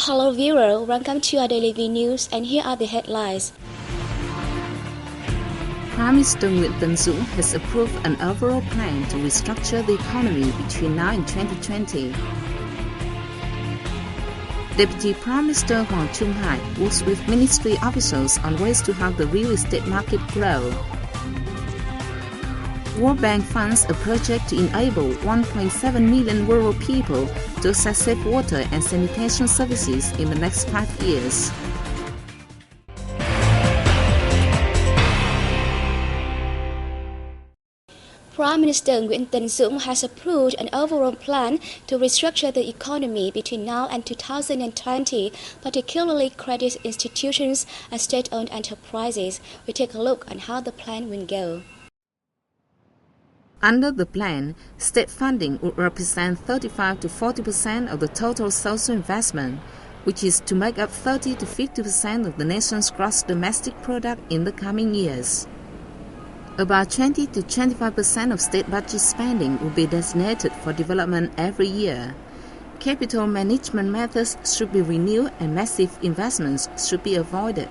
Hello viewer, welcome to our daily V News and here are the headlines. Prime Minister Nguyễn Tấn Dũng has approved an overall plan to restructure the economy between now and 2020. Deputy Prime Minister Hoàng Trung Hải works with ministry officials on ways to help the real estate market grow. World Bank funds a project to enable 1.7 million rural people to access safe water and sanitation services in the next 5 years. Prime Minister Nguyễn Tấn Dũng has approved an overall plan to restructure the economy between now and 2020, particularly credit institutions and state-owned enterprises. We take a look at how the plan will go. Under the plan, state funding would represent 35 to 40% of the total social investment, which is to make up 30 to 50% of the nation's gross domestic product in the coming years. About 20 to 25% of state budget spending will be designated for development every year. Capital management methods should be renewed and massive investments should be avoided.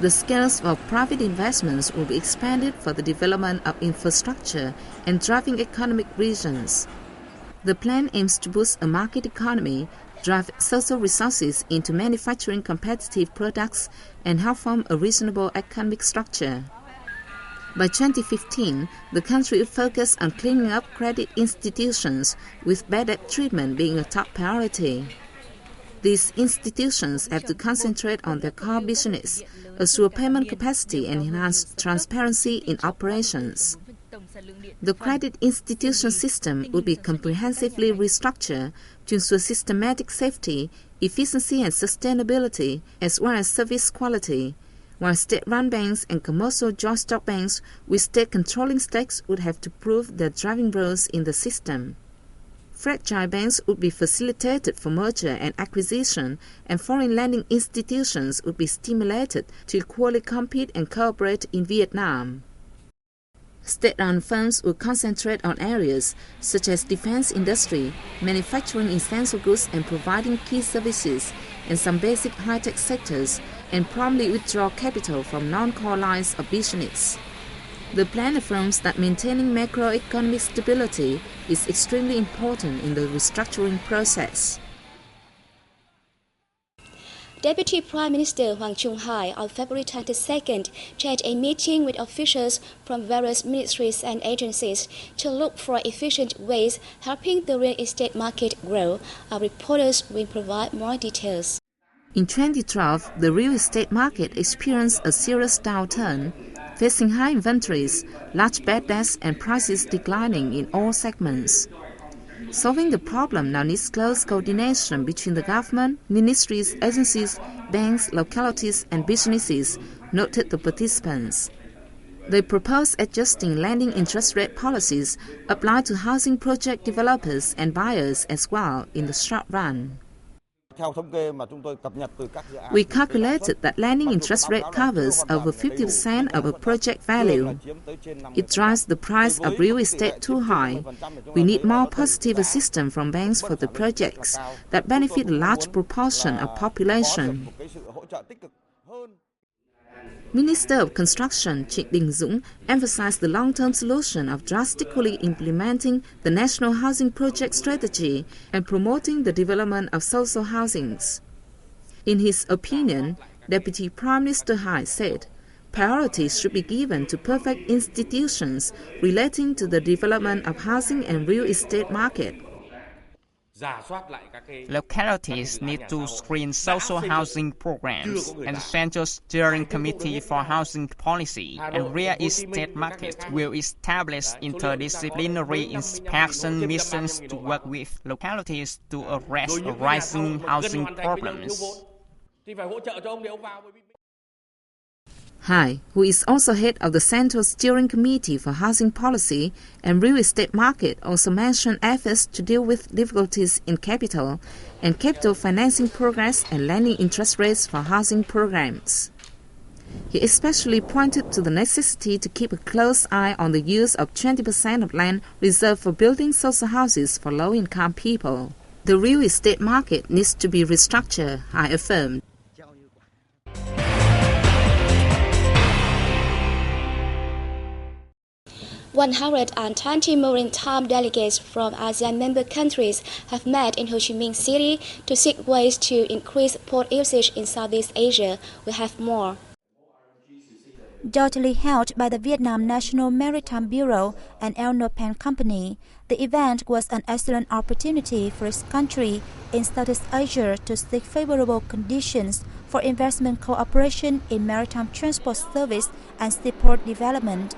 The scales of private investments will be expanded for the development of infrastructure and driving economic regions. The plan aims to boost a market economy, drive social resources into manufacturing competitive products, and help form a reasonable economic structure. By 2015, the country will focus on cleaning up credit institutions, with bad debt treatment being a top priority. These institutions have to concentrate on their core business, assure payment capacity and enhance transparency in operations. The credit institution system will be comprehensively restructured to ensure systematic safety, efficiency and sustainability, as well as service quality, while state-run banks and commercial joint stock banks with state-controlling stakes would have to prove their driving roles in the system. Fragile banks would be facilitated for merger and acquisition, and foreign lending institutions would be stimulated to equally compete and cooperate in Vietnam. State-run firms will concentrate on areas such as defense industry, manufacturing essential goods and providing key services, and some basic high-tech sectors, and promptly withdraw capital from non-core lines of business. The plan affirms that maintaining macroeconomic stability is extremely important in the restructuring process. Deputy Prime Minister Hoàng Trung Hải on February 22nd chaired a meeting with officials from various ministries and agencies to look for efficient ways helping the real estate market grow. Our reporters will provide more details. In 2012, the real estate market experienced a serious downturn, facing high inventories, large bad debts and prices declining in all segments. Solving the problem now needs close coordination between the government, ministries, agencies, banks, localities and businesses, noted the participants. They propose adjusting lending interest rate policies applied to housing project developers and buyers as well in the short run. We calculated that lending interest rate covers over 50% of a project value. It drives the price of real estate too high. We need more positive assistance from banks for the projects that benefit a large proportion of population. Minister of Construction Trịnh Đình Dũng emphasized the long-term solution of drastically implementing the National Housing Project Strategy and promoting the development of social housings. In his opinion, Deputy Prime Minister Hải said, priorities should be given to perfect institutions relating to the development of housing and real estate market. Localities need to screen social housing programs, and the Central Steering Committee for Housing Policy and Real Estate Market will establish interdisciplinary inspection missions to work with localities to address rising housing problems. Hai, who is also head of the Central Steering Committee for Housing Policy and Real Estate Market, also mentioned efforts to deal with difficulties in capital and capital financing progress and lending interest rates for housing programs. He especially pointed to the necessity to keep a close eye on the use of 20% of land reserved for building social houses for low-income people. The real estate market needs to be restructured, I affirmed. "120 maritime delegates from ASEAN member countries have met in Ho Chi Minh City to seek ways to increase port usage in Southeast Asia. We have more." Jointly held by the Vietnam National Maritime Bureau and El Nopan Company, the event was an excellent opportunity for its country in Southeast Asia to seek favorable conditions for investment cooperation in maritime transport service and seaport development.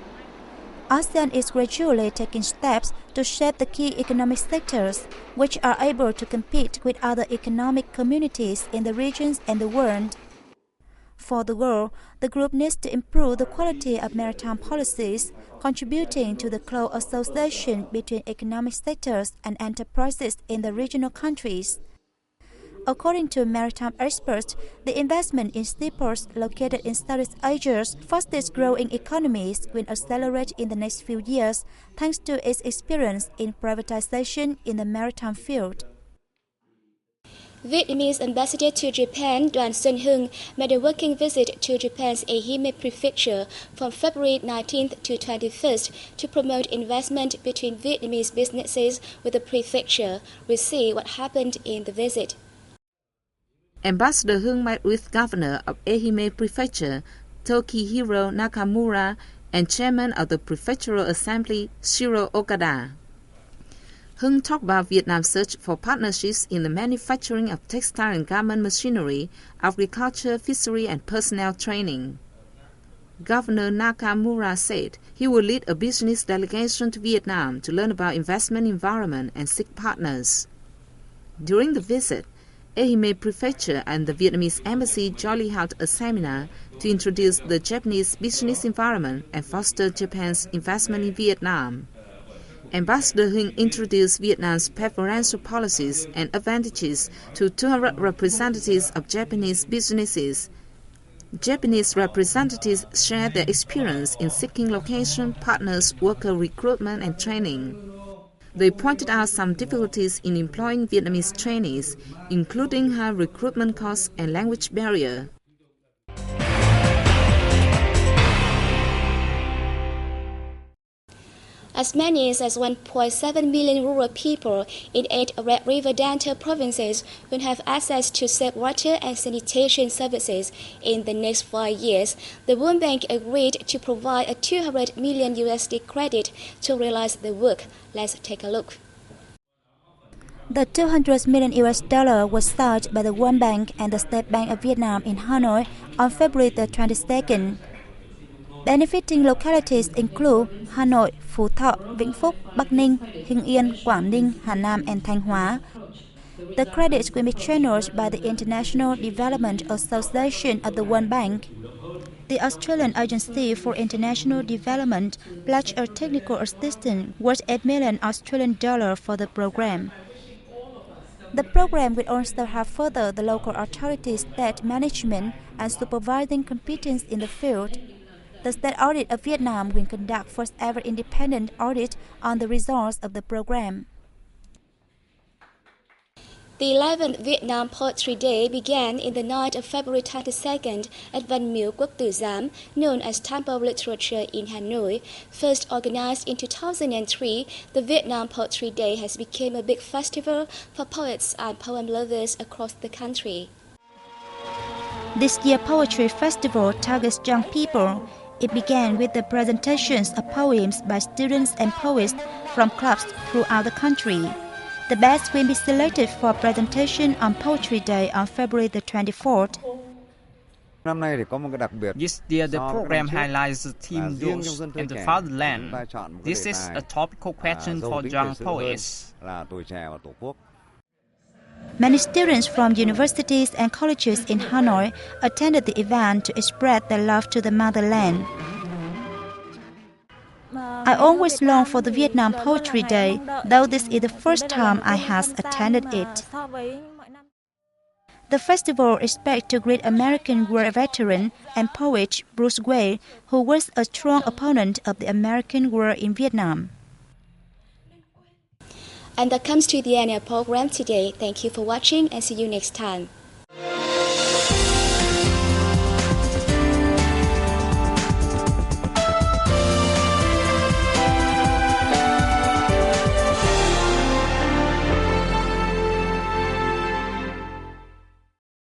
ASEAN is gradually taking steps to shape the key economic sectors, which are able to compete with other economic communities in the regions and the world. For the goal, the group needs to improve the quality of maritime policies, contributing to the close association between economic sectors and enterprises in the regional countries. According to maritime experts, the investment in seaports located in Southeast Asia's fastest growing economies will accelerate in the next few years thanks to its experience in privatization in the maritime field. Vietnamese ambassador to Japan, Đoàn Xuân Hưng, made a working visit to Japan's Ehime Prefecture from February 19th to 21st to promote investment between Vietnamese businesses with the prefecture. We'll see what happened in the visit. Ambassador Hưng met with Governor of Ehime Prefecture, Tokihiro Nakamura, and Chairman of the Prefectural Assembly, Shiro Okada. Hưng talked about Vietnam's search for partnerships in the manufacturing of textile and garment machinery, agriculture, fishery, and personnel training. Governor Nakamura said he will lead a business delegation to Vietnam to learn about investment environment and seek partners. During the visit, Ehime Prefecture and the Vietnamese Embassy jointly held a seminar to introduce the Japanese business environment and foster Japan's investment in Vietnam. Ambassador Hưng introduced Vietnam's preferential policies and advantages to 200 representatives of Japanese businesses. Japanese representatives shared their experience in seeking location, partners, worker recruitment, and training. They pointed out some difficulties in employing Vietnamese trainees, including high recruitment costs and language barrier. As many as 1.7 million rural people in 8 Red River Delta provinces will have access to safe water and sanitation services in the next 5 years. The World Bank agreed to provide a $200 million credit to realize the work. Let's take a look. The $200 million was signed by the World Bank and the State Bank of Vietnam in Hanoi on February the 22nd. Benefiting localities include Hanoi, Phú Thọ, Vĩnh Phúc, Bắc Ninh, Hưng Yên, Quảng Ninh, Hà Nam, and Thanh Hóa. The credits will be channeled by the International Development Association of the World Bank. The Australian Agency for International Development pledged a technical assistance worth $8 million for the program. The program will also have further the local authorities' state management and supervising competence in the field. The State Audit of Vietnam will conduct first ever independent audit on the results of the program. The 11th Vietnam Poetry Day began in the night of February 22nd at Văn Miếu Quốc Tử Giám, known as Temple of Literature in Hanoi. First organized in 2003, the Vietnam Poetry Day has become a big festival for poets and poem lovers across the country. This year's Poetry Festival targets young people. It began with the presentations of poems by students and poets from clubs throughout the country. The best will be selected for presentation on Poetry Day on February the 24th. This year, the program highlights the theme Youth and the Fatherland. This is a topical question for young poets. Many students from universities and colleges in Hanoi attended the event to express their love to the motherland. I always long for the Vietnam Poetry Day, though this is the first time I have attended it. The festival expects to greet American war veteran and poet Bruce Wayne, who was a strong opponent of the American war in Vietnam. And that comes to the end of our program today. Thank you for watching and see you next time.